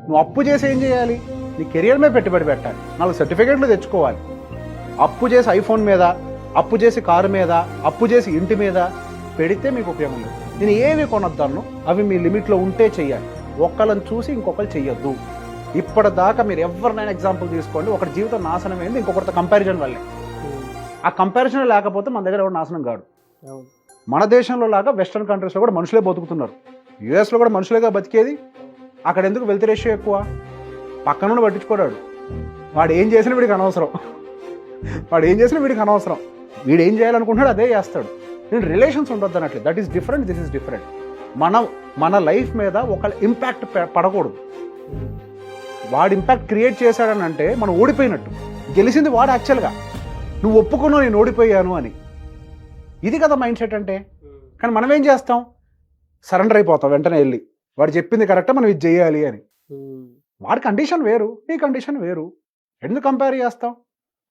నువ్వు అప్పు చేసి ఏం చేయాలి? నీ కెరియర్ మీద పెట్టుబడి పెట్టాలి, 4 సర్టిఫికేట్లు తెచ్చుకోవాలి. అప్పు చేసి ఐఫోన్ మీద, అప్పు చేసి కారు మీద, అప్పు చేసి ఇంటి మీద పెడితే మీకు ఉపయోగం లేదు. నేను ఏవి కొనొద్దాను, అవి మీ లిమిట్లో ఉంటే చెయ్యాలి. ఒకళ్ళని చూసి ఇంకొకరు చెయ్యొద్దు. ఇప్పటిదాకా మీరు ఎవరినైనా ఎగ్జాంపుల్ తీసుకోండి, ఒకటి జీవితం నాశనం అయింది ఇంకొకరితో కంపారిజన్ వల్లే. ఆ కంపారిజన్ లేకపోతే మన దగ్గర ఎవరు నాశనం కాడు. మన దేశంలో లాగా వెస్ట్రన్ కంట్రీస్లో కూడా మనుషులే బతుకుతున్నారు. యూఎస్లో కూడా మనుషులేగా బతికేది. అక్కడ ఎందుకు వెల్త్ రేషియో ఎక్కువ? పక్కన పట్టించుకోడాడు. వాడు ఏం చేసినా వీడికి అనవసరం, వీడు ఏం చేయాలనుకుంటున్నాడు అదే చేస్తాడు. నేను రిలేషన్స్ ఉండొద్దు అన్నట్లు. That is different, this is different. మన లైఫ్ మీద ఒక ఇంపాక్ట్ పడకూడదు. వాడు ఇంపాక్ట్ క్రియేట్ చేశాడని అంటే మనం ఓడిపోయినట్టు. గెలిచింది వాడు యాక్చువల్గా. నువ్వు ఒప్పుకున్నావు నేను ఓడిపోయాను అని. ఇది కదా మైండ్ సెట్ అంటే. కానీ మనం ఏం చేస్తాం? సరెండర్ అయిపోతాం వెంటనే వెళ్ళి. వాడు చెప్పింది కరెక్టా, మనం ఇది చేయాలి అని. వాడి కండిషన్ వేరు, నీ కండిషన్ వేరు. ఎందుకు కంపేర్ చేస్తాం?